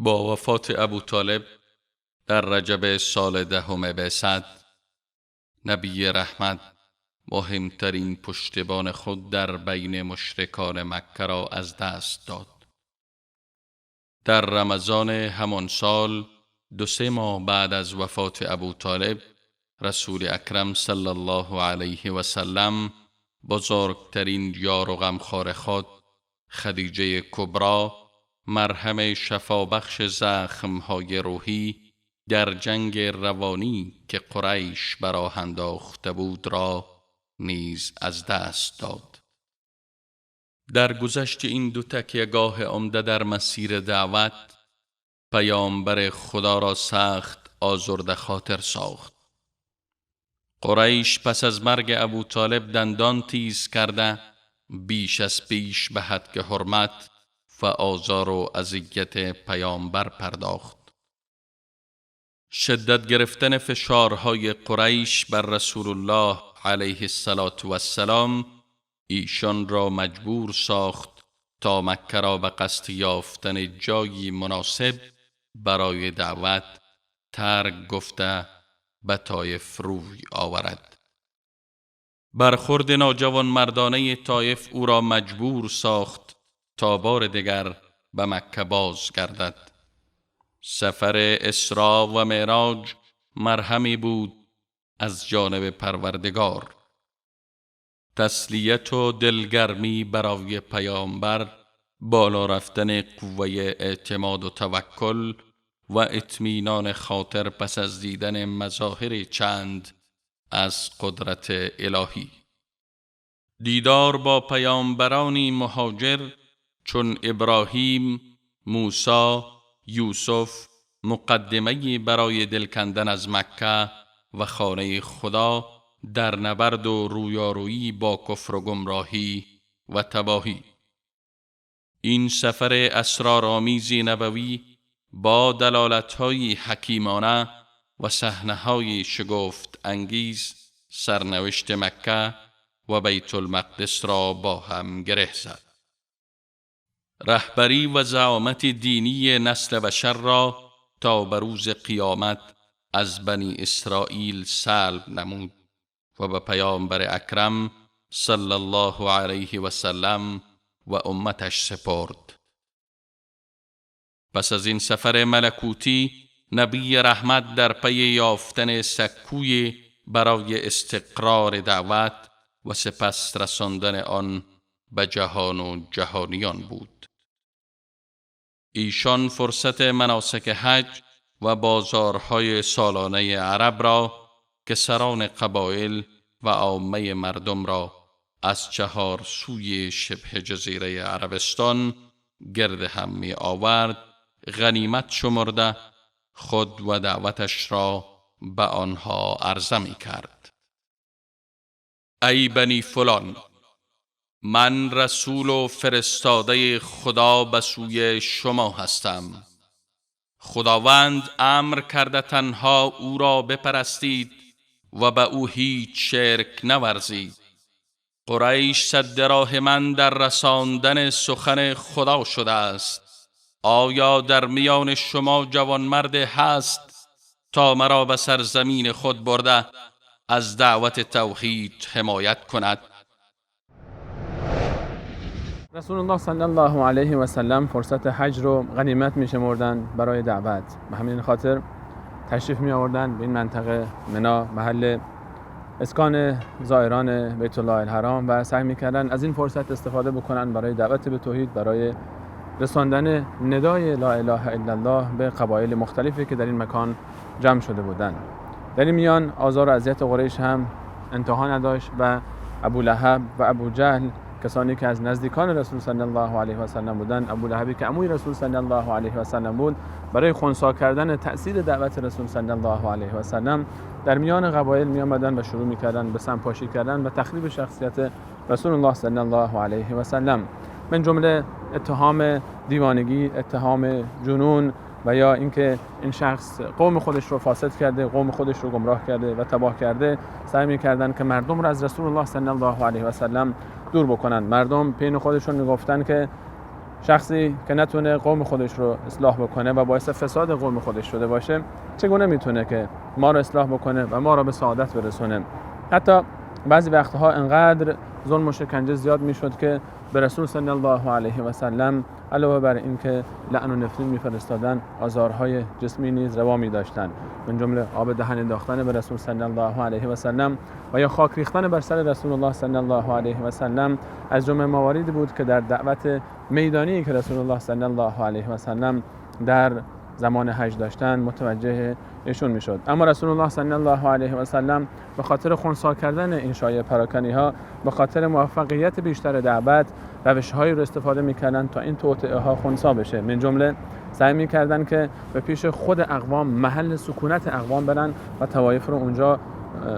با وفات ابو طالب در رجب سال 10 بعثت، نبی رحمت مهمترین پشتبان خود در بین مشرکان مکه را از دست داد. در رمضان همان سال 2-3 ماه بعد از وفات ابو طالب، رسول اکرم صلی الله علیه و سلم بزرگترین یار و غمخوار خود، خدیجه کبری، مرهم شفابخش زخمهای روحی در جنگ روانی که قریش بر راه انداخته بود را نیز از دست داد. در گذشت این 2 تکیه‌گاه عمده در مسیر دعوت، پیامبر خدا را سخت آزرده خاطر ساخت. قریش پس از مرگ ابو طالب دندان تیز کرده، بیش از پیش به حد حرمت و آزار و اذیت پیامبر پرداخت. شدت گرفتن فشارهای قریش بر رسول الله علیه السلام ایشان را مجبور ساخت تا مکه را به قصد یافتن جایی مناسب برای دعوت ترک گفته به طایف روی آورد. برخورد ناجوان مردانه طایف او را مجبور ساخت تا بار دیگر به مکه باز گردد. سفر اسراء و معراج مرهمی بود از جانب پروردگار. تسلیت و دلگرمی برای پیامبر، بالا رفتن قوه اعتماد و توکل و اطمینان خاطر پس از دیدن مظاهر چند از قدرت الهی. دیدار با پیامبرانی مهاجر چون ابراهیم، موسی، یوسف مقدمه‌ای برای دل کندن از مکه و خانه خدا در نبرد و رویارویی با کفر و گمراهی و تباهی. این سفر اسرارآمیزی نبوی با دلالت‌های حکیمانه و صحنه‌های شگفت انگیز سرنوشت مکه و بیت المقدس را با هم گره زد. رهبری و زعامت دینی نسل بشر را تا به روز قیامت از بنی اسرائیل سلب نمود و به پیامبر اکرم صلی الله علیه و سلم و امتش سپرد. پس از این سفر ملکوتی، نبی رحمت در پی یافتن سکوی برای استقرار دعوت و سپس رساندن آن به جهان و جهانیان بود. ایشان فرصت مناسک حج و بازارهای سالانه عرب را که سران قبایل و عامه مردم را از 4 سوی شبه جزیره عربستان گرد هم می آورد غنیمت شمرده، خود و دعوتش را به آنها عرضه می کرد. ای بنی فلان، من رسول و فرستاده خدا به سوی شما هستم. خداوند امر کرده تنها او را بپرستید و به او هیچ شرک نورزید. قریش سد راه من در رساندن سخن خدا شده است. آیا در میان شما جوانمرد هست تا مرا به سرزمین خود برده از دعوت توحید حمایت کند؟ رسول الله صلی الله علیه و سلم فرصت حج رو غنیمت می شمردن برای دعوت. به همین خاطر تشریف می آوردن به این منطقه منا، محل اسکان زائران بیت الله الحرام، و سعی می کردن از این فرصت استفاده بکنن برای دعوت به توحید، برای رساندن ندای لا اله الا الله به قبایل مختلفی که در این مکان جمع شده بودند. در این میان آزار و اذیت قریش هم انتها نداشت و ابو لهب و ابو جهل، کسانی که از نزدیکان رسول صلی الله علیه و سلم بودند، ابو لهبی که عموی رسول صلی الله علیه و سلم بود، برای خنثی کردن تأثیر دعوت رسول صلی الله علیه و سلم در میان قبایل می آمدند و شروع می‌کردند به سمپاشی کردن و تخریب شخصیت رسول الله صلی الله علیه و سلم، من جمله اتهام دیوانگی، اتهام جنون و یا اینکه این شخص قوم خودش رو فاسد کرده، قوم خودش رو گمراه کرده و تباه کرده. سعی می‌کردند که مردم رو از رسول الله صلی الله علیه و سلم دور بکنن. مردم پین خودشون میگفتن که شخصی که نتونه قوم خودش رو اصلاح بکنه و باعث فساد قوم خودش شده باشه چگونه میتونه که ما رو اصلاح بکنه و ما رو به سعادت برسونه؟ حتی بعضی وقتها انقدر ظلم و شکنجه زیاد میشد که به رسول صلی الله علیه و سلم علاوه بر اینکه لعن و نفرین میفرستادن، آزارهای جسمی نیز روا می داشتن، من جمله آب دهن انداختن به رسول صلی الله علیه و سلم و یا خاک ریختن بر سر رسول الله صلی الله علیه و سلم از جمله مواردی بود که در دعوت میدانی که رسول الله صلی الله علیه و سلم در زمان حج داشتن متوجه ایشون میشد. اما رسول الله صلی الله علیه و سلم به خاطر خنثی کردن این شایعه پراکنی ها، به خاطر موفقیت بیشتر دعوت، روش‌هایی رو استفاده می‌کردن تا این توطئه ها خنثی بشه. من جمله سعی می‌کردن که به پیش خود اقوام، محل سکونت اقوام برن و طوایف رو اونجا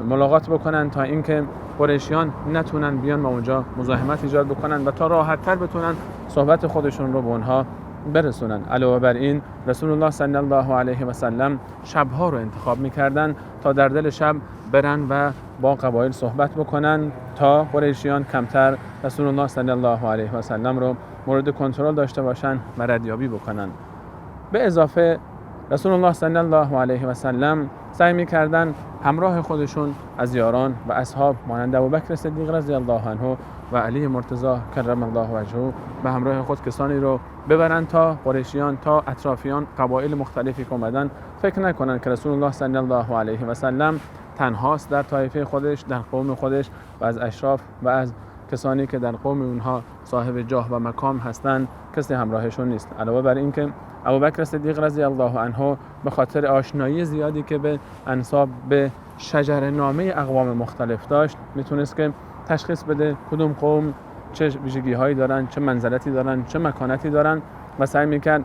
ملاقات بکنن تا اینکه قریشیان نتونن بیان و اونجا مزاحمت ایجاد بکنن و تا راحت‌تر بتونن صحبت خودشون رو به اونها برسونن. علاوه بر این رسول الله صلی الله علیه و سلم شب‌ها رو انتخاب می‌کردن تا در دل شب برن و با قبایل صحبت بکنن تا قریشیان کمتر رسول الله صلی الله علیه و سلم رو مورد کنترل داشته باشن و ردیابی بکنن. به اضافه رسول الله صلی الله علیه و سلم سعی می‌کردن همراه خودشون از یاران و اصحاب مانند ابوبکر صدیق رضی الله عنه و علی مرتضی کرم الله وجهه به همراه خود کسانی رو ببرن تا قریشیان، تا اطرافیان، قبایل مختلفی که اومدن فکر نکنن که رسول الله صلی الله علیه و سلم تنهاست در طایفه خودش، در قوم خودش و از اشراف و از کسانی که در قوم اونها صاحب جاه و مقام هستند کسی همراهشون نیست. علاوه بر این که ابوبکر صدیق رضی الله عنه به خاطر آشنایی زیادی که به انساب، به شجره‌نامه اقوام مختلف داشت، میتونست که تشخیص بده کدوم قوم چه ویژگی‌هایی دارن، چه منزلتی دارن، چه مکانتی دارن و سعی میکرد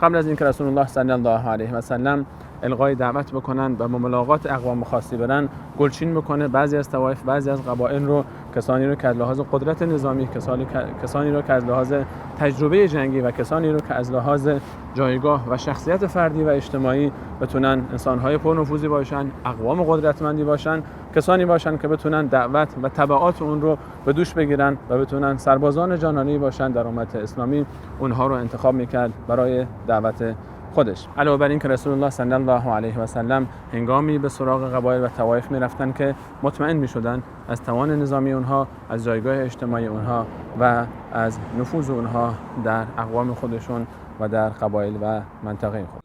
قبل از اینکه رسول الله صلی الله علیه و سلم القای دعوت بکنن و ملاقات اقوام خاصی برن گلچین بکنه بعضی از طوایف، بعضی از قبایل رو، کسانی رو که از لحاظ قدرت نظامی، کسانی رو که از لحاظ تجربه جنگی و کسانی رو که از لحاظ جایگاه و شخصیت فردی و اجتماعی بتونن انسان‌های پرنفوذی باشن، اقوام قدرتمندی باشن، کسانی باشن که بتونن دعوت و تبعات اون رو به دوش بگیرن و بتونن سربازان جانانه‌ای باشن در امت اسلامی، اونها رو انتخاب میکرد برای دعوت خودش. علاوه بر این که رسول الله صلی الله علیه و سلم هنگامی به سراغ قبایل و طوایف میرفتن که مطمئن میشدن از توان نظامی اونها، از جایگاه اجتماعی اونها و از نفوذ اونها در اقوام خودشون و در قبایل و منطقه خود.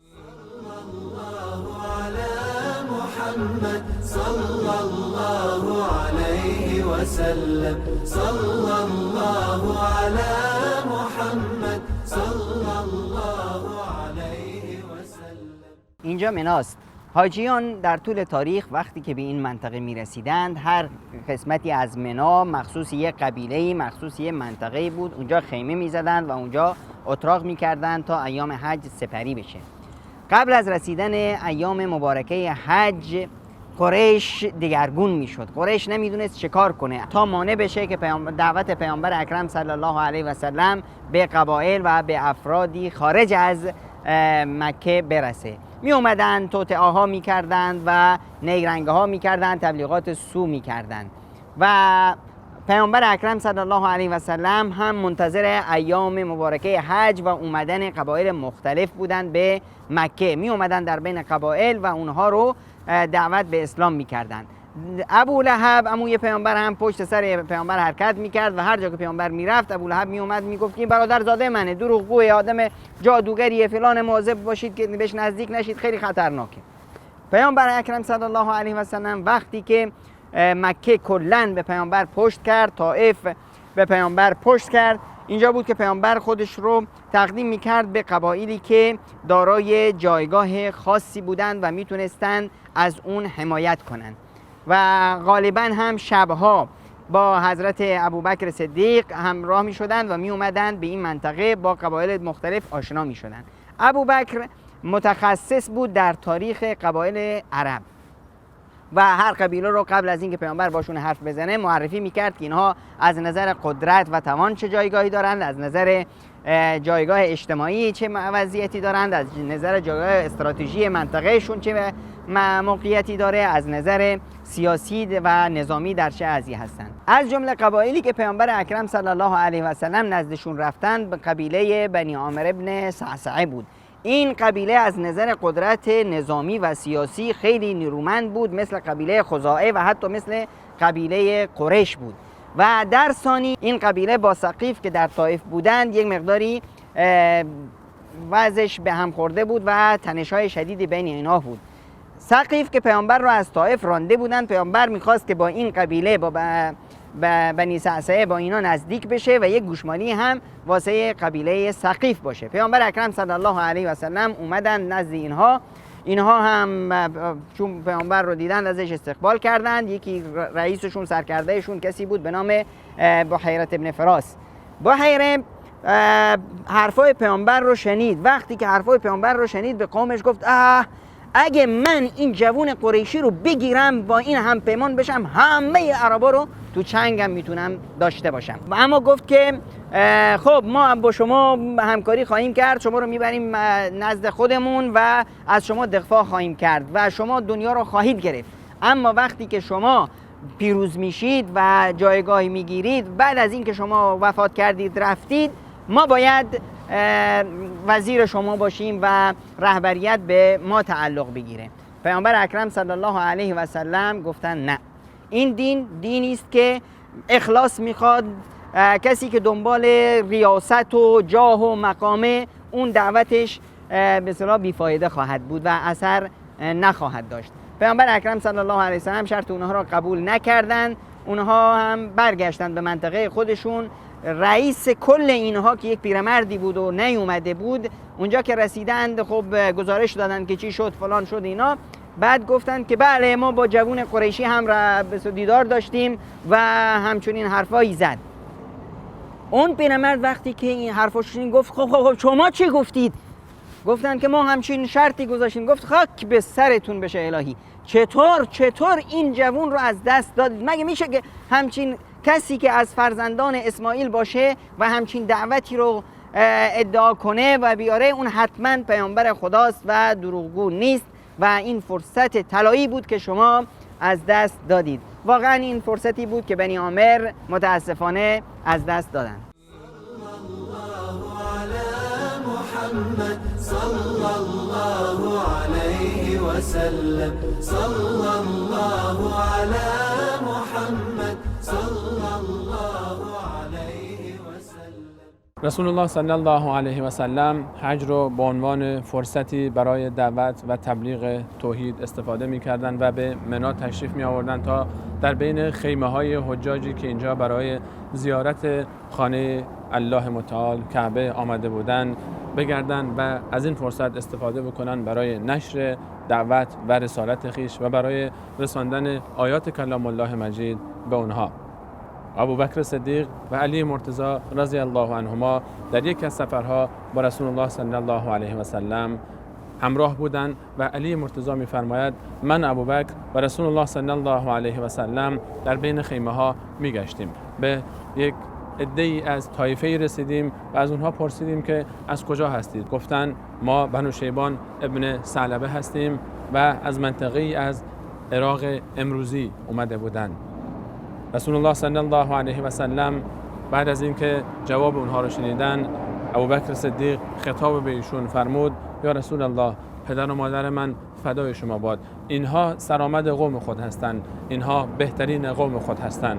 اینجا مناست. حاجیان در طول تاریخ وقتی که به این منطقه می رسیدند، هر قسمتی از منا مخصوص یک قبیله، مخصوص یک منطقه بود، اونجا خیمه می زدند و اونجا اتراق می کردند تا ایام حج سپری بشه. قبل از رسیدن ایام مبارکه حج قریش دگرگون می شد. قریش نمیدونست چه کار کنه تا مانع بشه که دعوت پیامبر اکرم صلی الله علیه و سلم به قبایل و به افرادی خارج از مکه برسه. می اومدن توطئه ها می کردند و نیرنگ ها می کردند، تبلیغات سو می کردند و پیامبر اکرم صلی الله علیه و سلم هم منتظر ایام مبارکه حج و اومدن قبایل مختلف بودند به مکه. می اومدن در بین قبایل و اونها رو دعوت به اسلام می کردند. ابو لهب عموی پیامبر هم پشت سر پیامبر حرکت میکرد و هر جا که پیامبر میرفت ابو لهب میومد میگفت که این برادرزاده منه، دروغگوی، آدم جادوگریه، فلان، مواظب باشید که بهش نزدیک نشید، خیلی خطرناکه. پیامبر اکرم صلی الله علیه و سلم وقتی که مکه کلاً به پیامبر پشت کرد، طائف به پیامبر پشت کرد، اینجا بود که پیامبر خودش رو تقدیم میکرد به قبایلی که دارای جایگاه خاصی بودند و میتونستند از اون حمایت کنند و غالبا هم شبها با حضرت ابوبکر صدیق همراه می شدند و می اومدند به این منطقه با قبایل مختلف آشنا می شدند. ابوبکر متخصص بود در تاریخ قبایل عرب و هر قبیله رو قبل از اینکه پیامبر باشون حرف بزنه معرفی میکرد که اینها از نظر قدرت و توان چه جایگاهی دارند، از نظر جایگاه اجتماعی چه وضعیتی دارند، از نظر جایگاه استراتژی منطقهشون چه موقعیتی داره، از نظر سیاسی و نظامی در چه وضعی هستند. از جمله قبایلی که پیامبر اکرم صلی الله علیه و سلم نزدشون رفتن به قبیله بنی عامر ابن صعصعه بود. این قبیله از نظر قدرت نظامی و سیاسی خیلی نیرومند بود، مثل قبیله خزاعه و حتی مثل قبیله قریش بود. و در ثانی این قبیله با ثقیف که در طائف بودند یک مقداری وضعش به هم خورده بود و تنش‌های شدیدی بین اینها بود. ثقیف که پیامبر را از طائف رانده بودند، پیامبر می‌خواست که با این قبیله با بنی صعصعه با اینا نزدیک بشه و یک گوشمالی هم واسه قبیله ثقیف باشه. پیامبر اکرم صلی الله علیه و سلم اومدن نزد اینها هم چون پیامبر رو دیدن ازش استقبال کردند. یکی رئیسشون سرکردهشون کسی بود به نام بحیره ابن فراس. بحیره حرفای پیامبر رو شنید. وقتی که حرفای پیامبر رو شنید به قومش گفت اگه من این جوون قریشی رو بگیرم با این هم پیمان بشم، همه عربا رو تو چنگم میتونم داشته باشم. اما گفت که خب ما با شما همکاری خواهیم کرد، شما رو میبریم نزد خودمون و از شما دفاع خواهیم کرد و شما دنیا رو خواهید گرفت. اما وقتی که شما پیروز میشید و جایگاهی میگیرید، بعد از اینکه شما وفات کردید رفتید، ما باید وزیر شما باشیم و رهبریت به ما تعلق بگیره. پیامبر اکرم صلی الله علیه و سلم گفتن نه، این دینی است که اخلاص میخواد. کسی که دنبال ریاست و جاه و مقامه، اون دعوتش به اصطلاح بیفایده خواهد بود و اثر نخواهد داشت. پیامبر اکرم صلی الله علیه و سلم شرط اونها را قبول نکردن. اونها هم برگشتن به منطقه خودشون. رئیس کل اینها که یک پیرمردی بود و نیومده بود، اونجا که رسیدند خب گزارش دادن که چی شد فلان شد اینا. بعد گفتن که بله ما با جوون قریشی هم دیدار داشتیم و همچنین حرفایی زد. اون پیرمرد وقتی که این حرفا شنید گفت خب شما چی گفتید؟ گفتن که ما همچین شرطی گذاشتیم. گفت خاک به سرتون بشه الهی، چطور این جوون رو از دست دادید؟ مگه میشه که همچین کسی که از فرزندان اسماعیل باشه و همچین دعوتی رو ادعا کنه و بیاره؟ اون حتما پیامبر خداست و دروغگو نیست و این فرصت طلایی بود که شما از دست دادید. واقعا این فرصتی بود که بنی عامر متاسفانه از دست دادن. رسول الله صلی الله علیه و سلم حج رو به عنوان فرصتی برای دعوت و تبلیغ توحید استفاده می‌کردند و به منی تشریف می‌آوردند تا در بین خیمه‌های حجاجی که اینجا برای زیارت خانه الله متعال کعبه آمده بودند بگردند و از این فرصت استفاده بکنند برای نشر دعوت و رسالت خویش و برای رساندن آیات کلام الله مجید به اونها. ابوبکر صدیق و علی مرتضی رضی الله عنهما در یک از سفرها با رسول الله صلی الله علیه و سلم همراه بودند و علی مرتضی می‌فرماید من ابوبکر و رسول الله صلی الله علیه و سلم در بین خیمه ها می‌گشتیم. به یک عده‌ای از طایفه‌ای رسیدیم و از اونها پرسیدیم که از کجا هستید؟ گفتند ما بنو شیبان ابن ثعلبه هستیم و از منطقه‌ای از عراق امروزی اومده بودند. رسول الله صلی الله علیه و سلم بعد از اینکه جواب اونها رو شنیدن، ابوبکر صدیق خطاب به ایشون فرمود یا رسول الله، پدر و مادر من فدای شما باد، اینها سرآمد قوم خود هستند، اینها بهترین قوم خود هستند.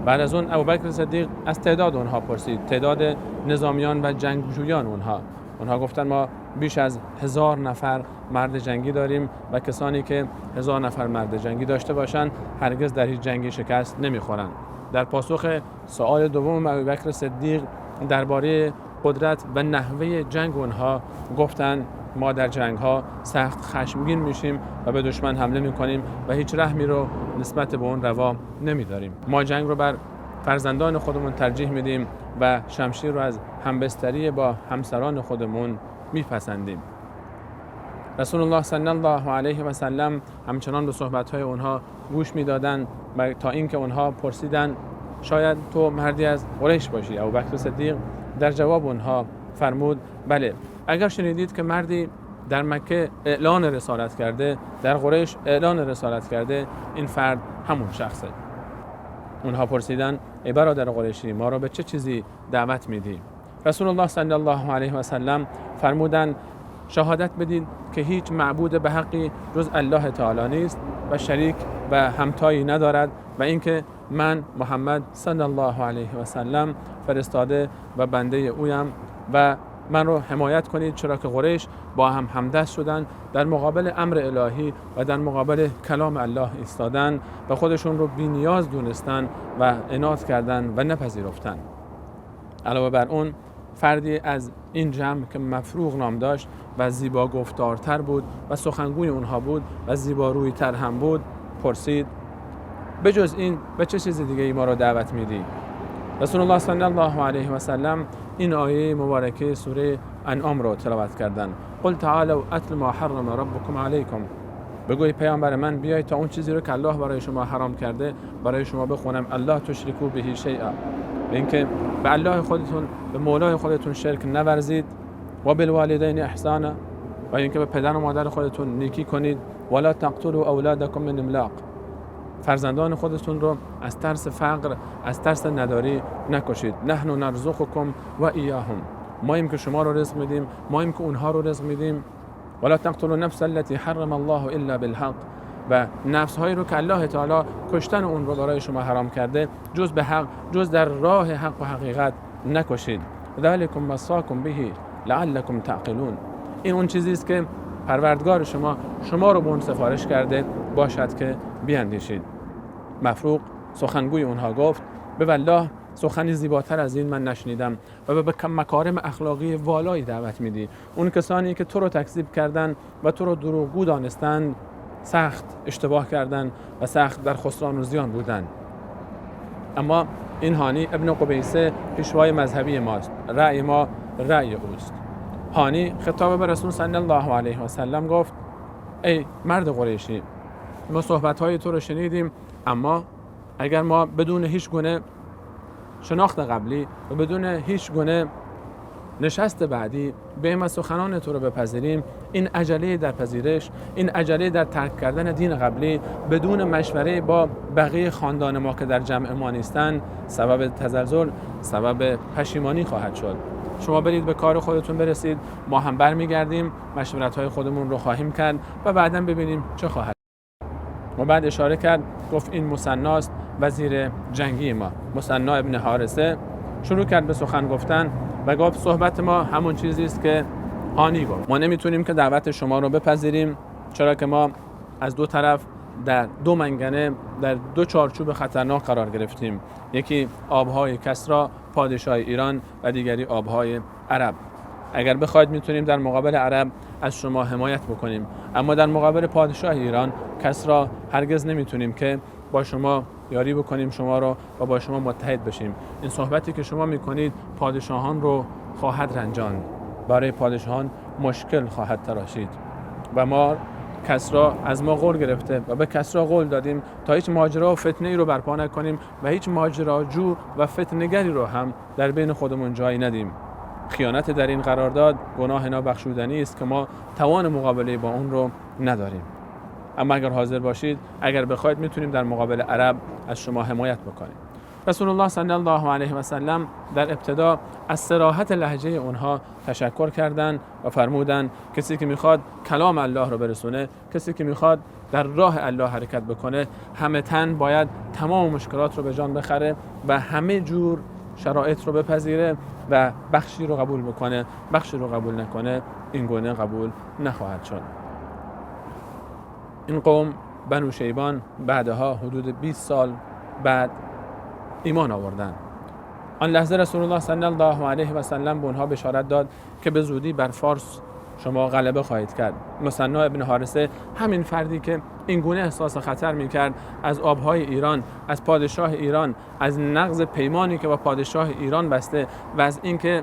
بعد از اون ابوبکر صدیق از تعداد اونها پرسید، تعداد نظامیان و جنگجویان اونها گفتن ما بیش از 1000 نفر مرد جنگی داریم و کسانی که 1000 نفر مرد جنگی داشته باشند هرگز در هیچ جنگی شکست نمیخورند. در پاسخ سوال دوم ابوبکر صدیق درباره قدرت و نحوه جنگ اونها گفتند ما در جنگ ها سخت خشمگین میشیم و به دشمن حمله میکنیم و هیچ رحمی رو نسبت به اون روا نمیداریم. ما جنگ رو بر فرزندان خودمون ترجیح میدیم و شمشیر رو از همبستری با همسران خودمون میپسندیم. رسول الله صلی الله علیه و سلم همچنان به صحبت‌های اونها گوش میدادند و تا اینکه اونها پرسیدند شاید تو مردی از قریش باشی؟ ابوبکر صدیق در جواب اونها فرمود بله، اگر شنیدید که مردی در مکه اعلان رسالت کرده، در قریش اعلان رسالت کرده، این فرد همون شخصه. اونها پرسیدن ای برادر قریشی، ما رو به چه چیزی دعوت میدی؟ رسول الله صلی الله علیه و سلم فرمودند شهادت بدید که هیچ معبود به حقی جز الله تعالی نیست و شریک و همتایی ندارد و اینکه من محمد صلی الله علیه و سلم فرستاده و بنده اویم و من رو حمایت کنید، چرا که قریش با هم همدست شدن در مقابل امر الهی و در مقابل کلام الله ایستادن و خودشون رو بی نیاز دونستن و عناد کردن و نپذیرفتن. علاوه بر اون فردی از این جمع که مفروغ نام داشت و زیبا گفتارتر بود و سخنگوی اونها بود و زیباروی تر هم بود پرسید بجز این به چه چیز دیگه ای ما رو دعوت میدی؟ رسول الله صلی الله علیه و سلم این آیه مبارکه سوره انعام رو تلاوت کردن. قل تعالوا اتل ما حرم ربکم علیکم. بگوی پیامبر من بیایید تا اون چیزی رو که الله برای شما حرام کرده برای شما بخونم. الله تشرکوا به شیئا، اینکه به الله خودتون به مولای خودتون شرک نورزید، و بالوالدین احسانا، و اینکه به پدر و مادر خودتون نیکی کنید، ولا تقتلوا اولادکم من املاق، فرزندان خودتون رو از ترس فقر، از ترس نداری نکشید. نحن نرزقکم و ایاهم، ماییم که شما رو رزق میدیم، ماییم که اونها رو رزق میدیم. ولا تقتلوا النفس التي حرم الله الا بالحق، و نفس هایی رو که الله تعالی کشتن اون رو برای شما حرام کرده جز به حق، جز در راه حق و حقیقت نکشید. ذلکم وصاکم به لعلکم تعقلون، این اون چیزی است که پروردگار شما رو به اون سفارش کرده باشد که بیاندیشید. مفروغ سخنگوی اونها گفت به والله سخنی زیباتر از این من نشنیدم و به مکارم اخلاقی والایی دعوت میدی. اون کسانی که تو رو تکذیب کردن و تو رو دروغگو دانستند سخت اشتباه کردن و سخت در خسران و زیان بودن. اما این هانی ابن قبیسه پیشوای مذهبی ماست، رأی ما رأی اوست. هانی خطاب به رسول صلی الله علیه و سلم گفت ای مرد قریشی، ما صحبت‌های تو رو شنیدیم، اما اگر ما بدون هیچ گونه شناخت قبلی و بدون هیچ گونه نشست بعدی به ما سخنان تو رو بپذیریم، این عجله در پذیرش، این عجله در ترک کردن دین قبلی بدون مشوره با بقیه خاندان ما که در جمع ما نیستن سبب تزلزل، سبب پشیمانی خواهد شد. شما برید به کار خودتون برسید، ما هم برمیگردیم مشورت‌های خودمون رو خواهیم کرد و بعداً ببینیم چه خواهد. و بعد اشاره کرد گفت این مثناست وزیر جنگی ما. مثنا ابن حارثه شروع کرد به سخن گفتن و گفت صحبت ما همون چیزی است که هانی گفت. ما نمیتونیم که دعوت شما رو بپذیریم، چرا که ما از دو طرف در دو منگنه، در دو چارچوب خطرناک قرار گرفتیم. یکی آبهای کسری پادشاه ایران و دیگری آبهای عرب. اگر بخواید میتونیم در مقابل عرب از شما حمایت بکنیم، اما در مقابل پادشاه ایران کسری هرگز نمیتونیم که با شما یاری بکنیم شما رو و با شما متحد بشیم. این صحبتی که شما میکنید پادشاهان رو خواهد رنجاند، برای پادشاهان مشکل خواهد تراشید و ما کسری از ما قول گرفته و به کسری قول دادیم تا هیچ ماجرا و فتنه ای رو برپا نکنیم و هیچ ماجراجو و فتنه‌گری رو هم در بین خودمون جای ندیم. خیانت در این قرارداد گناه نابخشودنی است که ما توان مقابله با اون رو نداریم. اما اگر حاضر باشید، اگر بخواید میتونیم در مقابل عرب از شما حمایت بکنیم. رسول الله صلی الله علیه و سلم در ابتدا از صراحت لهجه اونها تشکر کردند و فرمودند کسی که میخواد کلام الله رو برسونه، کسی که میخواد در راه الله حرکت بکنه، همه تن باید تمام مشکلات رو به جان بخره و همه جور شرایط رو بپذیره و بخشی رو قبول بکنه، بخشی رو قبول نکنه، این گونه قبول نخواهد شد. این قوم بنو شیبان بعدها حدود 20 سال بعد ایمان آوردند. آن لحظه رسول الله صلی الله علیه و سلم به اونها بشارت داد که به زودی بر فارس شما غلبه خواهید کرد. مثنا ابن حارثه همین فردی که این گونه احساس خطر میکرد از آبهای ایران، از پادشاه ایران، از نقض پیمانی که با پادشاه ایران بسته و از اینکه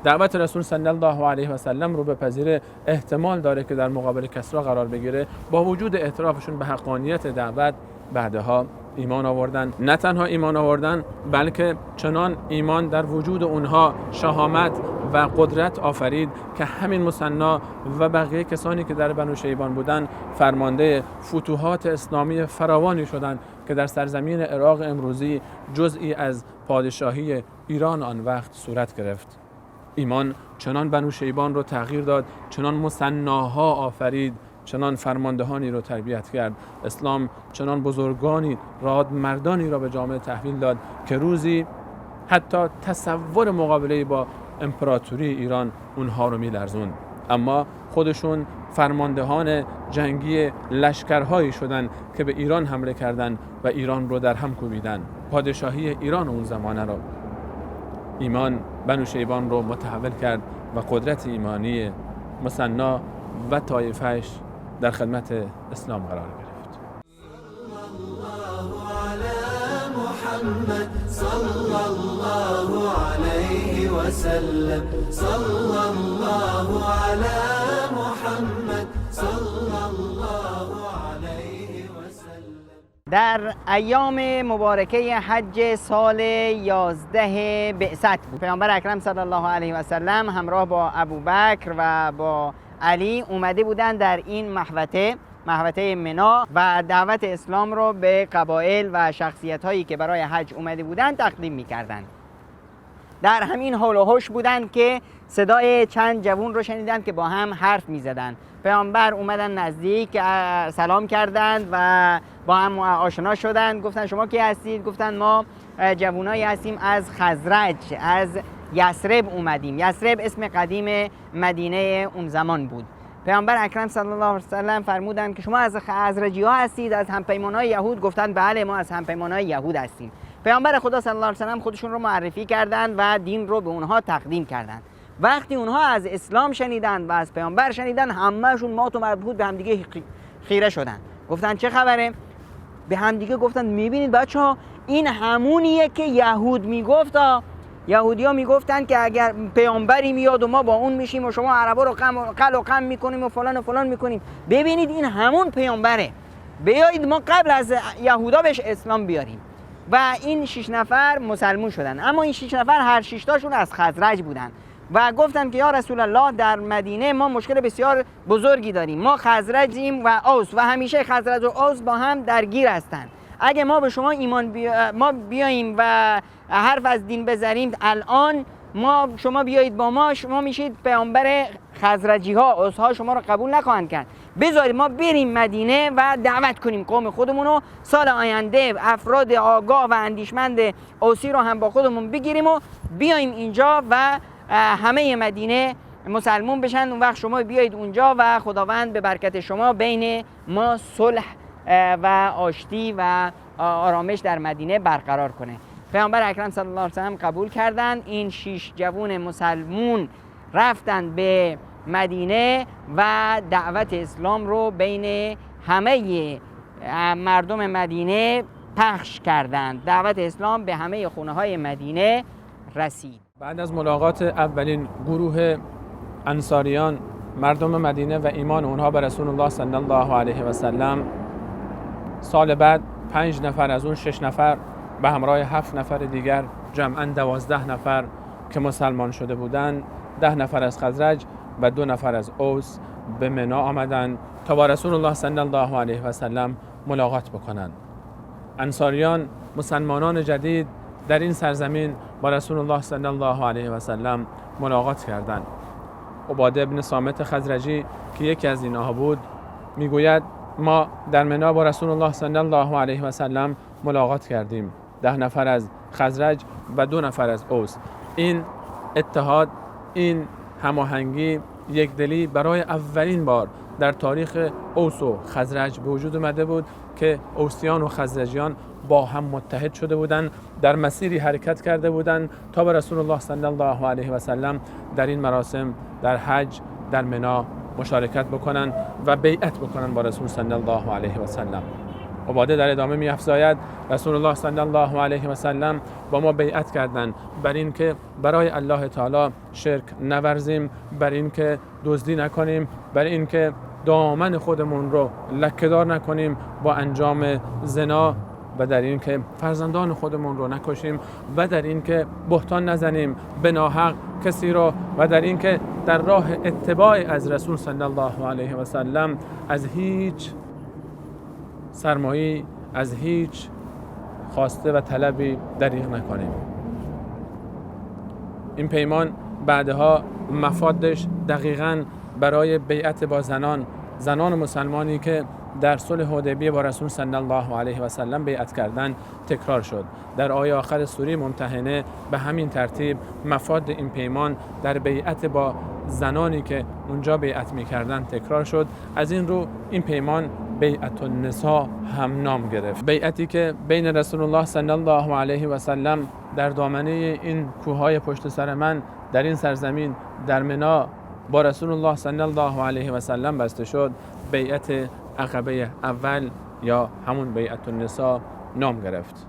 دعوت رسول صلی الله علیه و سلم رو بپذیره احتمال داره که در مقابل کسری قرار بگیره، با وجود اعترافشون به حقانیت دعوت بعدها ایمان آوردن. نه تنها ایمان آوردن، بلکه چنان ایمان در وجود اونها شهامت و قدرت آفرید که همین مثنا و بقیه کسانی که در بنو شیبان بودند فرمانده فتوحات اسلامی فراوانی شدند که در سرزمین عراق امروزی جزئی از پادشاهی ایران آن وقت صورت گرفت. ایمان چنان بنو شیبان رو تغییر داد، چنان مثناها آفرید، چنان فرماندهانی رو تربیت کرد. اسلام چنان بزرگانی، رادمردانی را به جامعه تحویل داد که روزی حتی تصور مقابله با امپراتوری ایران اونها رو می‌لرزوند. اما خودشون فرماندهان جنگی لشکرهایی شدند که به ایران حمله کردند و ایران رو در هم کوبیدند. پادشاهی ایران اون زمانه رو ایمان بنو شیبان رو متحول کرد و قدرت ایمانی مثنا و طایفه‌اش در خدمت اسلام قرار گرفت. محمد صلى الله عليه وسلم صلى الله على محمد صلى الله عليه وسلم. در ایام مبارکه حج سال 11 بعثت بود. پیامبر اکرم صلی الله علیه و سلم همراه با ابوبکر و با علی اومده بودن در این محوطه منا و دعوت اسلام رو به قبایل و شخصیت هایی که برای حج اومده بودن تقدیم می‌کردند. در همین حال و حوش بودن که صدای چند جوون رو شنیدن که با هم حرف می‌زدن. پیامبر اومدن نزدیک، سلام کردند و با هم آشنا شدند. گفتن شما کی هستید؟ گفتن ما جوونایی هستیم از خزرج، از یثرب اومدیم. یثرب اسم قدیم مدینه اون زمان بود. پیامبر اکرم صلی الله علیه و سلم فرمودند که شما از خزرجی ها هستید، از همپیمانای یهود؟ گفتند بله ما از همپیمانای یهود هستیم. پیامبر خدا صلی الله علیه و سلم خودشون رو معرفی کردند و دین رو به اونها تقدیم کردند. وقتی اونها از اسلام شنیدند و از پیامبر شنیدن، همه‌شون مات و مبهوت به همدیگه خیره شدند. گفتن چه خبره؟ به همدیگه گفتند میبینید بچه‌ها این همونیه که یهود میگفت. یهودی‌ها میگفتن که اگر پیامبری میاد و ما با اون میشیم و شما عربا رو قل و قم میکنیم و فلان و فلان میکنیم، ببینید این همون پیامبره، بیایید ما قبل از یهودا بهش اسلام بیاریم. و این 6 نفر مسلمون شدن. اما این 6 نفر هر 6 تاشون از خزرج بودن و گفتن که یا رسول الله در مدینه ما مشکل بسیار بزرگی داریم، ما خزرجیم و اوس و همیشه خزرج و اوس با هم درگیر هستن. اگه ما به شما ما بیاییم و حرف از دین بذاریم الان، شما بیایید با ما، شما میشید پیامبر خزرجی ها، اوس ها شما رو قبول نخواهند کرد. بذارید ما بریم مدینه و دعوت کنیم قوم خودمون رو، سال آینده افراد آگاه و اندیشمند اوسی رو هم با خودمون بگیریم و بیایم اینجا و همه مدینه مسلمون بشن. اون وقت شما بیایید اونجا و خداوند به برکت شما بین ما صلح و آشتی و آرامش در مدینه برقرار کنه. پیامبر اکرم صلی الله علیه و سلم قبول کردند. این 6 جوون مسلمون رفتند به مدینه و دعوت اسلام رو بین همه مردم مدینه پخش کردند. دعوت اسلام به همه خونه های مدینه رسید. بعد از ملاقات اولین گروه انصاریان مردم مدینه و ایمان اونها به رسول الله صلی الله علیه و سلم، سال بعد 5 نفر از اون 6 نفر به همراه 7 نفر دیگر، جمعاً 12 نفر که مسلمان شده بودند، 10 نفر از خزرج و 2 نفر از اوس به منا آمدند تا با رسول الله صلی الله علیه و سلم ملاقات بکنند. انصاریان، مسلمانان جدید در این سرزمین با رسول الله صلی الله علیه و سلم ملاقات کردند. عباده بن صامت خزرجی که یکی از اینها بود میگوید ما در منا با رسول الله صلی الله علیه و سلم ملاقات کردیم، 10 نفر از خزرج و 2 نفر از اوس. این اتحاد، این هماهنگی، یکدلی برای اولین بار در تاریخ اوس و خزرج به وجود اومده بود که اوسیان و خزرجیان با هم متحد شده بودند، در مسیری حرکت کرده بودند تا به رسول الله صلی الله علیه و سلم در این مراسم در حج در منا مشارکت بکنند و بیعت بکنند با رسول صلی الله علیه و سلم. عباده در ادامه می‌افزاید رسول الله صلی الله علیه و سلم با ما بیعت کردند بر این که برای الله تعالی شرک نورزیم، بر این که دزدی نکنیم، بر این که دامن خودمون رو لکه‌دار نکنیم با انجام زنا و در این که فرزندان خودمون رو نکشیم و در این که بهتان نزنیم به ناحق کسی رو و در این که در راه اتباع از رسول صلی الله علیه و سلم از هیچ سرمایه‌ای، از هیچ خواسته و طلبی دریغ نکنیم. این پیمان بعدها مفادش دقیقاً برای بیعت با زنان مسلمانی که در صلح حدیبیه با رسول صلی الله علیه و سلم بیعت کردن تکرار شد. در آیه آخر سوره ممتحنه به همین ترتیب مفاد این پیمان در بیعت با زنانی که اونجا بیعت می‌کردن تکرار شد. از این رو این پیمان بیعت النساء هم نام گرفت. بیعتی که بین رسول الله صلی الله علیه و سلم در دامنه این کوههای پشت سر من در این سرزمین در منی با رسول الله صلی الله علیه و سلم بسته شد، بیعت عقبه اول یا همون بیعت النساء نام گرفت.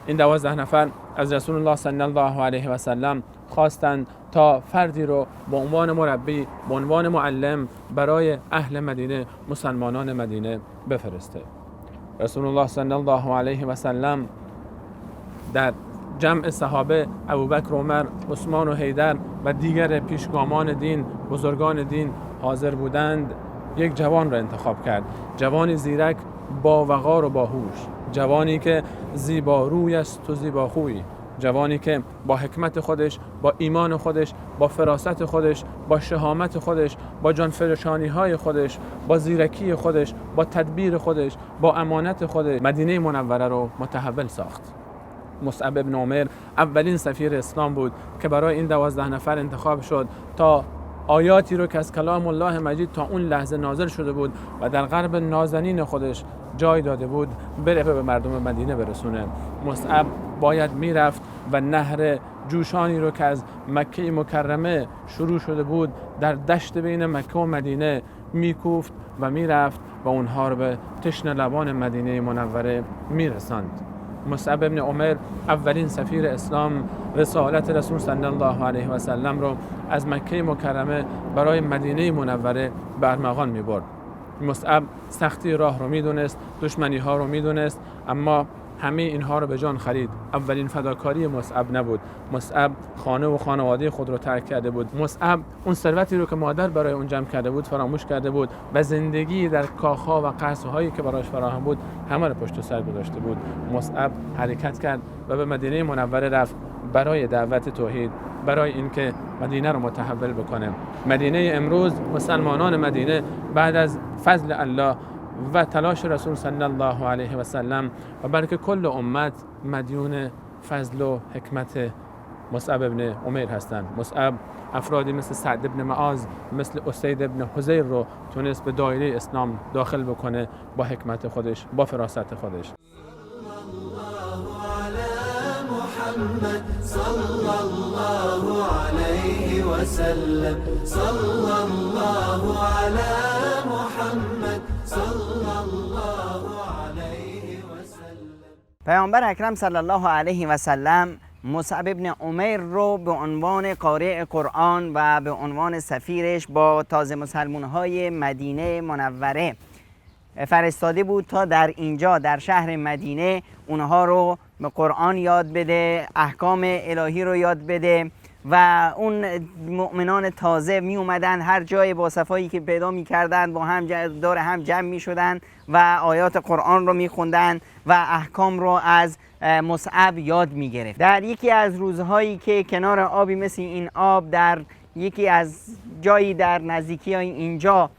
این 12 نفر از رسول الله صلی الله علیه و سلم خواستند تا فردی رو به عنوان مربی، به عنوان معلم برای اهل مدینه، مسلمانان مدینه بفرسته. رسول الله صلی الله علیه و سلم در جمع صحابه ابوبکر، عمر، عثمان و حیدر و دیگر پیشگامان دین، بزرگان دین حاضر بودند، یک جوان را انتخاب کرد. جوانی زیرک با وقار و باهوش، جوانی که زیباروی است و زیباخوی، جوانی که با حکمت خودش، با ایمان خودش، با فراست خودش، با شهامت خودش، با جانفشانی های خودش، با زیرکی خودش، با تدبیر خودش، با امانت خودش مدینه منوره رو متحول ساخت. مصعب ابن عمیر اولین سفیر اسلام بود که برای این 12 نفر انتخاب شد تا آیاتی رو که از کلام الله مجید تا اون لحظه نازل شده بود و در قلب نازنین خودش جای داده بود بره به مردم مدینه برسونه. مصعب باید میرفت و نهر جوشانی رو که از مکه مکرمه شروع شده بود در دشت بین مکه و مدینه میکوفت و میرفت و اونها رو به تشنه لبان مدینه منوره میرساند. مصعب ابن عمیر اولین سفیر اسلام رسالت رسول صلی الله علیه و سلم رو از مکه مکرمه برای مدینه منوره به ارمغان میبرد. مصعب سختی راه رو میدونست، دشمنی ها رو میدونست، اما همه اینها رو به جان خرید. اولین فداکاری مصعب نبود. مصعب خانه و خانواده خود رو ترک کرده بود. مصعب اون ثروتی رو که مادر برای اون جمع کرده بود فراموش کرده بود و زندگی در کاخها و قصرهایی که برایش فراهم بود همه رو پشت سر گذاشته بود. مصعب حرکت کرد و به مدینه منوره رفت برای دعوت توحید، برای اینکه مدینه رو متحول بکنه. مدینه امروز، مسلمانان مدینه بعد از فضل الله و تلاش رسول صلی الله علیه و سلم و بلکه کل امت مدیون فضل و حکمت مصعب ابن عمیر هستند. مصعب افرادی مثل سعد ابن معاذ، مثل اسید ابن حضیر رو تونست به دایره اسلام داخل بکنه با حکمت خودش، با فراست خودش. محمد صلى الله عليه وسلم صلى الله على محمد صلى الله عليه وسلم. پیامبر اکرم صلی الله علیه و سلم مصعب ابن عمیر رو به عنوان قارئ قرآن و به عنوان سفیرش با تازه مسلمان‌های مدینه منوره فرستاده بود تا در اینجا در شهر مدینه اونها رو به قرآن یاد بده، احکام الهی رو یاد بده و اون مؤمنان تازه می اومدن هر جای با صفایی که پیدا می کردن با هم دور هم جمع می شدن و آیات قرآن رو می خوندن و احکام رو از مصعب یاد می گرفت. در یکی از روزهایی که کنار آبی مثل این آب در یکی از جایی در نزدیکی اینجا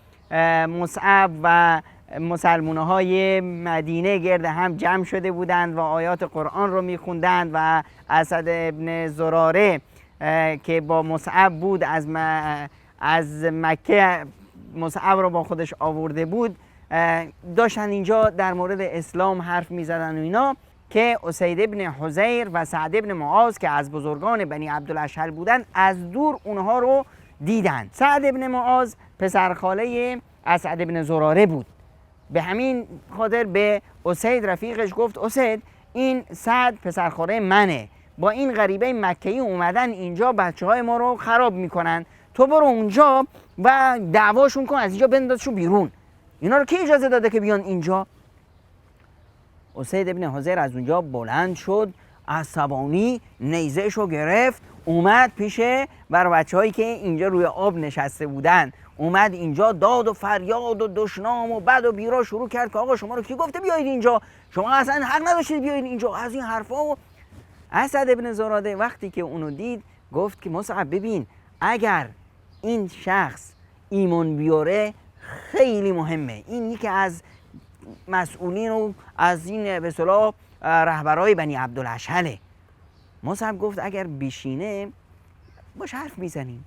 مصعب و مسلمان‌های مدینه گرد هم جمع شده بودند و آیات قرآن رو می‌خوندند و اسد ابن زراره که با مصعب بود از مکه مصعب رو با خودش آورده بود داشتن اینجا در مورد اسلام حرف می‌زدن و اینا که اسید ابن حضیر و سعد ابن معاذ که از بزرگان بنی عبدالاشهل بودن از دور اونها رو دیدند. سعد ابن معاذ پسرخاله اسد ابن زراره بود. به همین خاطر به اسید رفیقش گفت اسید این سعد پسرخاله منه، با این غریبه مکه‌ای اومدن اینجا بچه‌های ما رو خراب میکنن، تو برو اونجا و دعواشون کن، از اینجا بندازشون بیرون. اینا رو کی اجازه داده که بیان اینجا؟ اسید ابن حضیر از اونجا بلند شد، عصبانی نیزه‌شو گرفت، اومد پیش بر بچه‌هایی که اینجا روی آب نشسته بودن، اومد اینجا داد و فریاد و دشنام و بد و بیرا شروع کرد که آقا شما رو کی گفته بیایید اینجا؟ شما اصلا حق نداشتید بیایید اینجا، از این حرفا. و اسد ابن زراده وقتی که اونو دید گفت که مصعب ببین، اگر این شخص ایمان بیاره خیلی مهمه، این یکی از مسئولین و از این به اصطلاح رهبرای بنی عبدالاشهله. مصعب گفت اگر بشینه باش حرف میزنیم.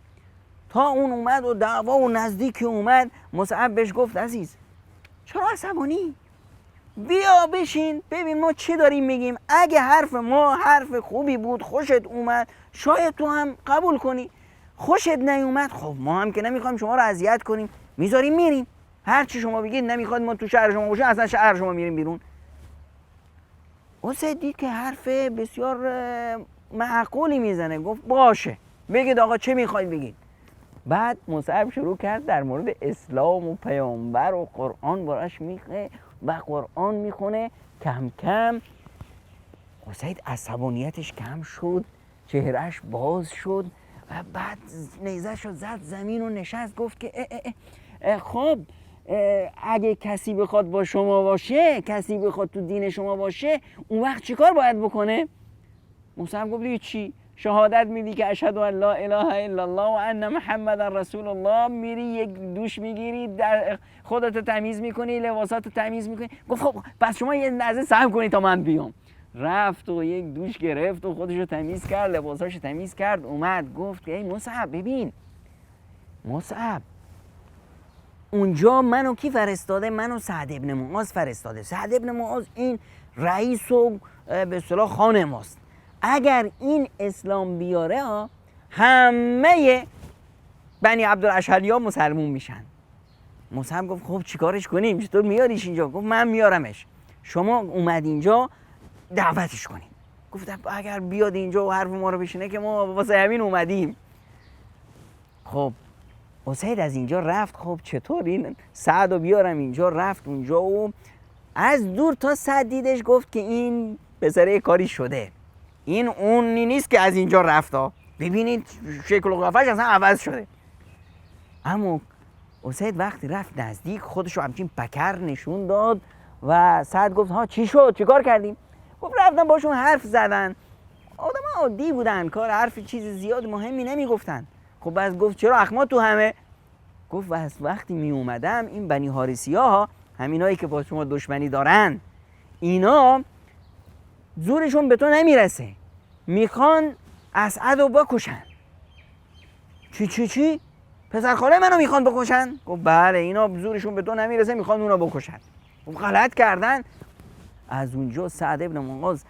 تا اون اومد و دعوا و نزدیک اومد، مصعب بهش گفت عزیز چرا عصبانی؟ بیا بشین ببین ما چی داریم میگیم، اگه حرف ما حرف خوبی بود خوشت اومد شاید تو هم قبول کنی، خوشت نیومد خب ما هم که نمیخوایم شما رو اذیت کنیم، میذاریم میریم، هر چی شما بگید نمیخواد ما تو شهر شما باشیم اصلا شهر شما میریم بیرون. اسید دید که حرف بسیار معقولی میزنه، گفت باشه بگید آقا چه میخواید بگید. بعد مصعب شروع کرد در مورد اسلام و پیامبر و قرآن براش میخونه و قرآن میخونه. کم کم اسید عصبانیتش کم شد، چهرهش باز شد و بعد نیزه‌ش رو زد زمین و نشست. گفت که خب اگه کسی بخواد با شما باشه، کسی بخواد تو دین شما باشه، اون وقت چیکار باید بکنه؟ مصعب گفت چی؟ شهادت میدی که اشهد ان لا اله الا الله و ان محمد رسول الله، میری یک دوش میگیری، در خودت تمیز میکنی، لباسات تمیز میکنی. گفت خب پس شما یه لحظه صبر کنید تا من بیام. رفت و یک دوش گرفت و خودشو تمیز کرد، لباساشو تمیز کرد، اومد گفت که ای مصعب ببین، مصعب اونجا منو کی فرستاده؟ منو سعد ابن معاذ فرستاده. سعد ابن معاذ این رئیس و به اصطلاح خان ماست. اگر این اسلام بیاره همه بنی عبدالاشهلیا مسلمون میشن. مصعب گفت خب چیکارش کنیم؟ چطور میاریش اینجا؟ گفت من میارمش، شما اومد اینجا دعوتش کنیم. گفت اگر بیاد اینجا و حرف ما رو بشینه که ما واسه همین اومدیم. خب اسید از اینجا رفت. خب چطور این سعد رو بیارم اینجا؟ رفت اونجا و از دور تا سعد دیدش گفت که این پسره کاری شده، این اونی نیست که از اینجا رفت ها، ببینید شکل و قیافش اصلا عوض شده. اما اسید وقتی رفت نزدیک خودشو همچین پکر نشون داد و سعد گفت ها چی شد؟ چی کار کردیم؟ گفت رفتن باشون حرف زدن، آدم عادی بودن، کار حرف چیز زیاد مهمی نمیگفتن. خب بعد گفت چرا اخما تو همه؟ گفت وقتی می اومدم این بنی حارثی‌ها ها، همینایی که با شما دشمنی دارن، اینا زورشون به تو نمیرسه، میخوان اسعد رو بکشن. چی؟ پسر خاله منو میخوان بکشن؟ گفت بله اینا زورشون به تو نمیرسه میخوان اونو بکشن. گفت غلط کردن. از اونجا سعد ابن معاذ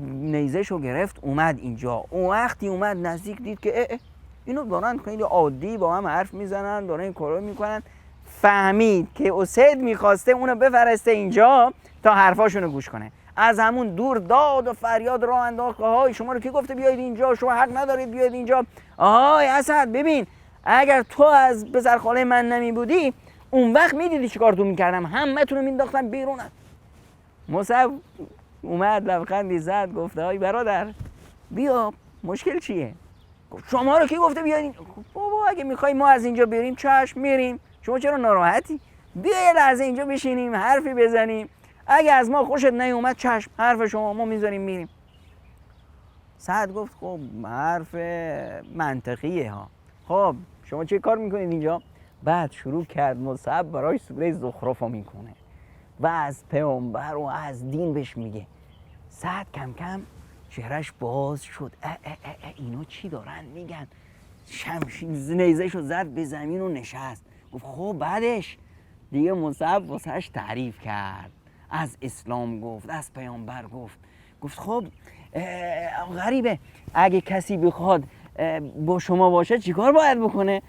نیزه‌شو گرفت اومد اینجا. اون وقتی اومد نزدیک دید که اینو دارن خیلی عادی با هم حرف میزنن، دارن این کارو میکنن. فهمید که اسید میخواسته اونو بفرسته اینجا تا حرفاشونو گوش کنه. از همون دور داد و فریاد راه انداخت های شما رو کی گفته بیاید اینجا؟ شما حق ندارید بیاید اینجا. آهای اسد ببین، اگر تو از پسر خاله من نمی بودی اون وقت میدیدی چیکار تو میکردم، همتون رو مینداختم بیرون. مصعب اومد لبخندی زد گفت های برادر بیا، مشکل چیه؟ گفت شما رو کی گفته بیاید؟ بابا اگه میخوای ما از اینجا بریم چشم میریم، شما چرا ناراحتی؟ بیا یه لحظه اینجا بشینیم حرفی بزنیم، اگه از ما خوشت نیومد چشم، حرف شما ما میذاریم میریم. سعد گفت خب حرف منطقیه ها، خب شما چه کار میکنید اینجا؟ بعد شروع کرد مصعب برای سوره زخرف میکنه و از پیامبر و از دین بهش میگه. سعد کم کم چهرش باز شد، اینا چی دارن میگن؟ نیزه‌شو زد به زمین و نشست. گفت خب بعدش دیگه مصعب واسهش تعریف کرد، از اسلام گفت، از پیامبر گفت خب غریبه، اگه کسی بخواد با شما باشه چیکار باید بکنه؟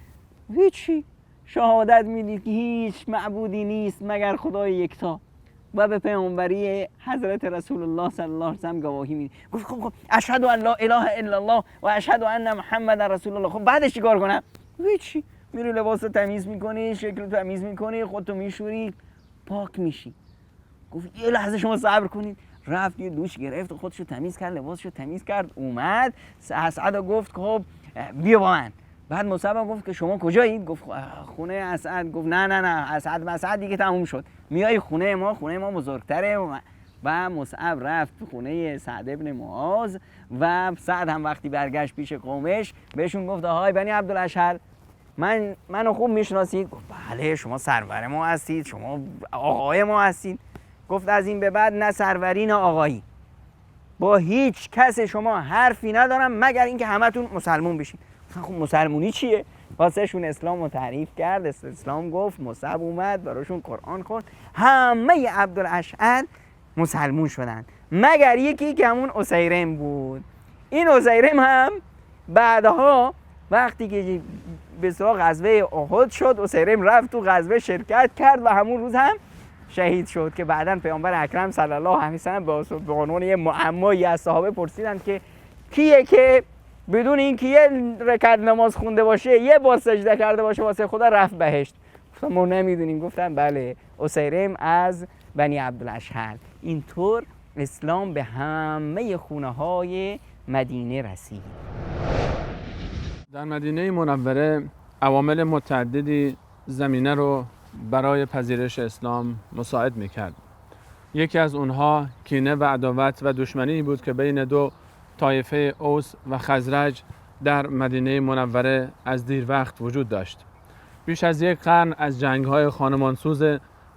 هیچی، شهادت میدی که هیچ معبودی نیست مگر خدای یکتا و به پیامبری حضرت رسول الله صلی الله علیه و سلم گواهی میدی. گفت خب اشهد ان لا اله الا الله و اشهد ان محمد رسول الله. خب بعدش چیکار کنم؟ هیچی، میری لباس تمیز میکنی، شکل تمیز میکنی، خودتو میشوری، پاک میشی. گفت یه لحظه شما صبر کنید. رفت یه دوش گرفت و خودشو تمیز کرد، لباسشو تمیز کرد، اومد اسعد گفت که خب بیا با من. بعد مصعب گفت که شما کجایید؟ گفت خونه اسعد. گفت نه اسعد دیگه تموم شد، میای خونه ما بزرگتره. و مصعب رفت تو خونه سعد ابن معاذ و سعد هم وقتی برگشت پیش قومش بهشون گفت آهای بنی عبدالاشهر، منو خوب میشناسید؟ گفت بله شما سرور ما هستید، شما آقای ما هستید. گفت از این به بعد نه سروری نه آقایی، با هیچ کس شما حرفی ندارم مگر اینکه همتون مسلمون بشید. خب مسلمونی چیه؟ واسه شون اسلام رو تعریف کرد، اسلام گفت، مصعب اومد براشون قرآن خوند، همه عبدالاشهر مسلمون شدن مگر یکی که همون اسیرم بود. این اسیرم هم بعدها وقتی که به سراغ غزوه احد شد، اسیرم رفت تو غزوه شرکت کرد و همون روز هم شهید شد که بعداً پیامبر اکرم صلی الله علیه و سلم به عنوان یه معمایی از صحابه پرسیدند که کیه که بدون اینکه یه رکعت نماز خونده باشه یه بار سجده کرده باشه واسه خدا رفت بهشت؟ گفتم ما نمیدونیم. گفتم بله اسیرم از بنی عبدالاشهر. اینطور اسلام به همه خونه های مدینه رسید. در مدینه منوره عوامل متعددی زمینه رو برای پذیرش اسلام مساعد میکرد. یکی از اونها کینه و عداوت و دشمنی بود که بین دو طایفه اوس و خزرج در مدینه منوره از دیر وقت وجود داشت. بیش از یک قرن از جنگ‌های خانمانسوز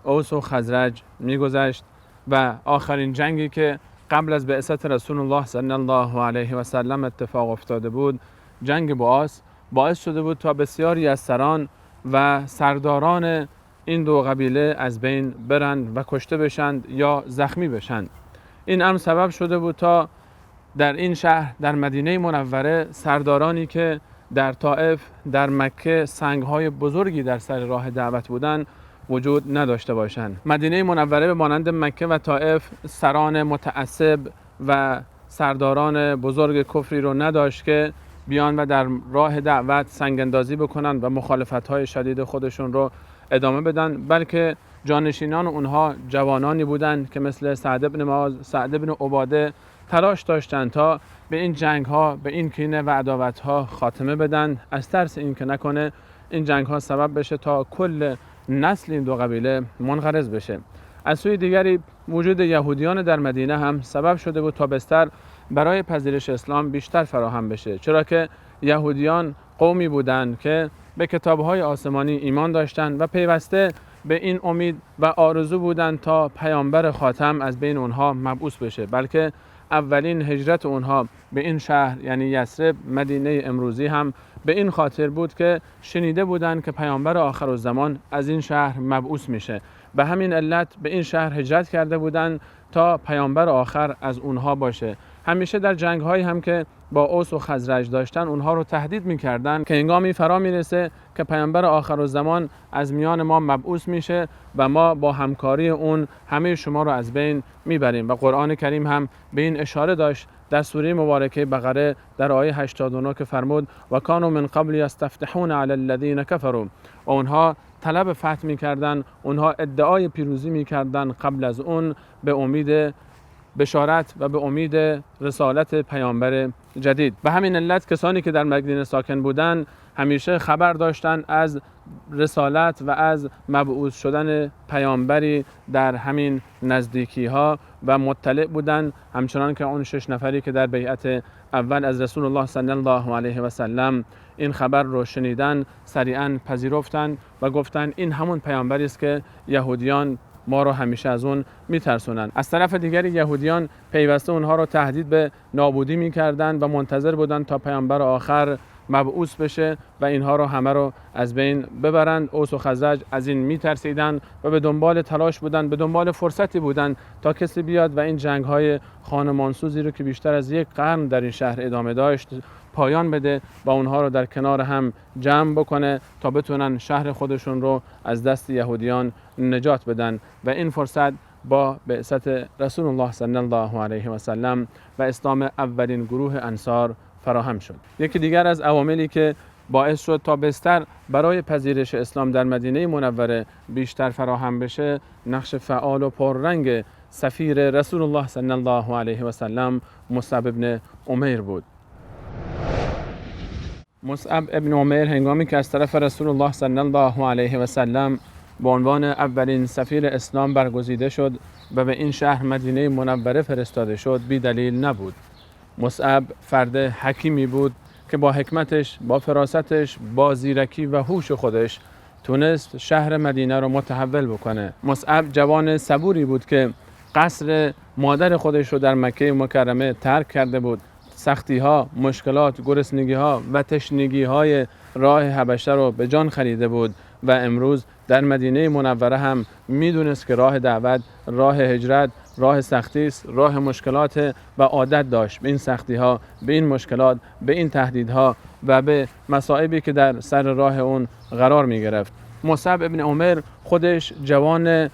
اوس و خزرج میگذشت و آخرین جنگی که قبل از بعثت رسول الله صلی الله علیه و سلم اتفاق افتاده بود، جنگ بؤاس، باعث شده بود تا بسیاری از سران و سرداران این دو قبیله از بین برند و کشته بشند یا زخمی بشند. این امر سبب شده بود تا در این شهر، در مدینه منوره، سردارانی که در طائف، در مکه سنگ‌های بزرگی در سر راه دعوت بودند وجود نداشته باشند. مدینه منوره به مانند مکه و طائف سران متعصب و سرداران بزرگ کفری رو نداشت که بیان و در راه دعوت سنگ‌اندازی بکنند و مخالفت‌های شدید خودشون رو ادامه بدن، بلکه جانشینان اونها جوانانی بودند که مثل سعد بن معاذ، سعد بن عباده تلاش داشتند تا به این جنگ‌ها، به این کینه و عداوت‌ها خاتمه بدن، از ترس این که نکنه این جنگ‌ها سبب بشه تا کل نسل این دو قبیله منقرض بشه. از سوی دیگری وجود یهودیان در مدینه هم سبب شده بود تا بستر برای پذیرش اسلام بیشتر فراهم بشه، چرا که یهودیان قومی بودند که به کتاب‌های آسمانی ایمان داشتند و پیوسته به این امید و آرزو بودند تا پیامبر خاتم از بین اونها مبعوث بشه، بلکه اولین هجرت اونها به این شهر یعنی یثرب، مدینه امروزی، هم به این خاطر بود که شنیده بودند که پیامبر آخرالزمان از این شهر مبعوث میشه. به همین علت به این شهر هجرت کرده بودند تا پیامبر آخر از اونها باشه. همیشه در جنگ‌هایی هم که با اوس و خزرج داشتن اونها رو تهدید می‌کردند که هنگامی فرا میرسه که پیامبر آخرالزمان از میان ما مبعوث میشه و ما با همکاری اون همه شما رو از بین میبریم. و قرآن کریم هم به این اشاره داشت در سوره مبارکه بقره در آیه 89 که فرمود و کانوا من قبل یستفتحون علی الذین کفروا، و اونها طلب فتح می‌کردند، اونها ادعای پیروزی می‌کردند قبل از اون به امید بشارت و به امید رسالت پیامبر جدید. به همین علت کسانی که در مدینه ساکن بودند همیشه خبر داشتند از رسالت و از مبعوث شدن پیامبری در همین نزدیکی ها و مطلع بودند، همچنان که اون 6 نفری که در بیعت اول از رسول الله صلی الله علیه و سلم این خبر رو شنیدن سریعا پذیرفتند و گفتند این همون پیامبری است که یهودیان ما رو همیشه از اون میترسونن. از طرف دیگری یهودیان پیوسته اونها رو تهدید به نابودی میکردند و منتظر بودند تا پیامبر آخر مبعوث بشه و اینها رو همه رو از بین ببرند. اوس و خزرج از این میترسیدند و به دنبال تلاش بودند، به دنبال فرصتی بودند تا کسی بیاد و این جنگ‌های خانمانسوزی رو که بیشتر از یک قرن در این شهر ادامه داشت پایان بده و اونها رو در کنار هم جمع بکنه تا بتونن شهر خودشون رو از دست یهودیان نجات بدن. و این فرصت با بعثت رسول الله صلی الله علیه و سلم و اسلام اولین گروه انصار فراهم شد. یکی دیگر از عواملی که باعث شد تا بستر برای پذیرش اسلام در مدینه منوره بیشتر فراهم بشه، نقش فعال و پررنگ سفیر رسول الله صلی الله علیه و سلم مصعب ابن عمیر بود. مصعب ابن عمیر هنگامی که از طرف رسول الله صلی الله علیه و سلم به عنوان اولین سفیر اسلام برگزیده شد و به این شهر مدینه منوره فرستاده شد، بی دلیل نبود. مصعب فرد حکیمی بود که با حکمتش، با فراستش، با زیرکی و هوش خودش تونست شهر مدینه رو متحول بکنه. مصعب جوان صبوری بود که قصر مادر خودش رو در مکه مکرمه ترک کرده بود. سختی ها، مشکلات، گرسنگی ها و تشنگی های راه حبشه رو به جان خریده بود و امروز در مدینه منوره هم میدونست که راه دعوت، راه هجرت، راه سختی است، راه مشکلات و عادت داشت به این سختی ها، به این مشکلات، به این تهدیدها و به مصائبی که در سر راه اون قرار می گرفت. مصعب ابن عمر خودش جوان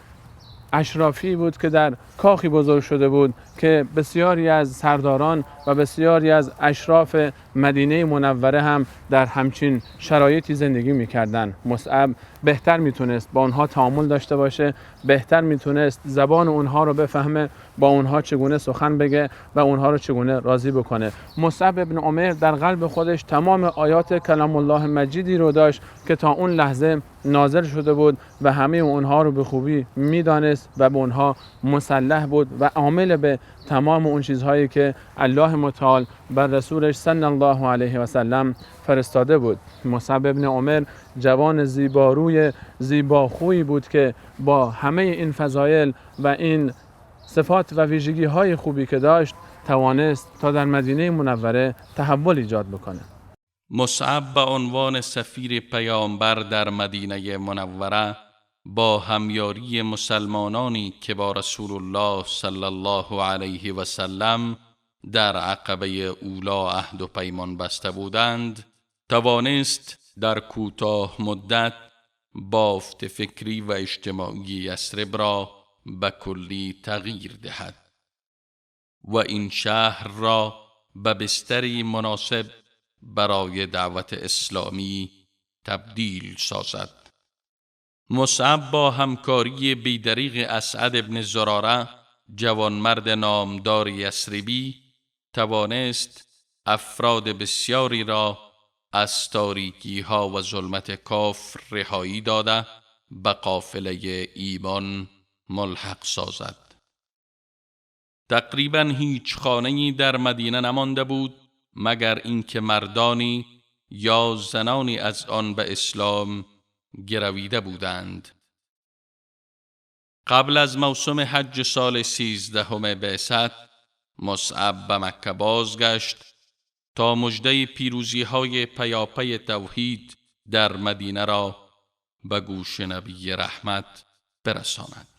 اشرافی بود که در کاخی بزرگ شده بود که بسیاری از سرداران و بسیاری از اشراف مدینه منوره هم در همچین شرایطی زندگی می‌کردند. مصعب بهتر میتونست با اونها تعامل داشته باشه، بهتر میتونست زبان اونها رو بفهمه، با اونها چگونه سخن بگه و اونها رو چگونه راضی بکنه. مصعب ابن عمر در قلب خودش تمام آیات کلام الله مجیدی رو داشت که تا اون لحظه نازل شده بود و همه اونها رو به خوبی میدانست و به اونها مسلح بود و عامل به تمام اون چیزهایی که الله متعال بر رسولش صلی الله علیه و سلم فرستاده بود. مصعب ابن عمر جوان زیباروی زیباخویی بود که با همه این فضایل و این صفات و ویژگی های خوبی که داشت توانست تا در مدینه منوره تحول ایجاد بکنه. مصعب به عنوان سفیر پیامبر در مدینه منوره با همیاری مسلمانانی که با رسول الله صلی الله علیه و سلم در عقبه اولا عهد و پیمان بسته بودند، توانست در کوتاه مدت بافت فکری و اجتماعی یثرب را به کلی تغییر دهد و این شهر را به بستری مناسب برای دعوت اسلامی تبدیل سازد. مصعب با همکاری بیدریغ اسعد ابن زراره، جوانمرد نامدار یثربی، توانست افراد بسیاری را از تاریکی ها و ظلمت کافر رهایی داده به قافله ایمان ملحق سازد. تقریبا هیچ خانه‌ای در مدینه نمانده بود مگر اینکه مردانی یا زنانی از آن به اسلام گرویده بودند. قبل از موسم حج سال 13 بعثت، مصعب به مکه بازگشت تا مژده پیروزی‌های پیاپی توحید در مدینه را به گوش نبی رحمت برساند.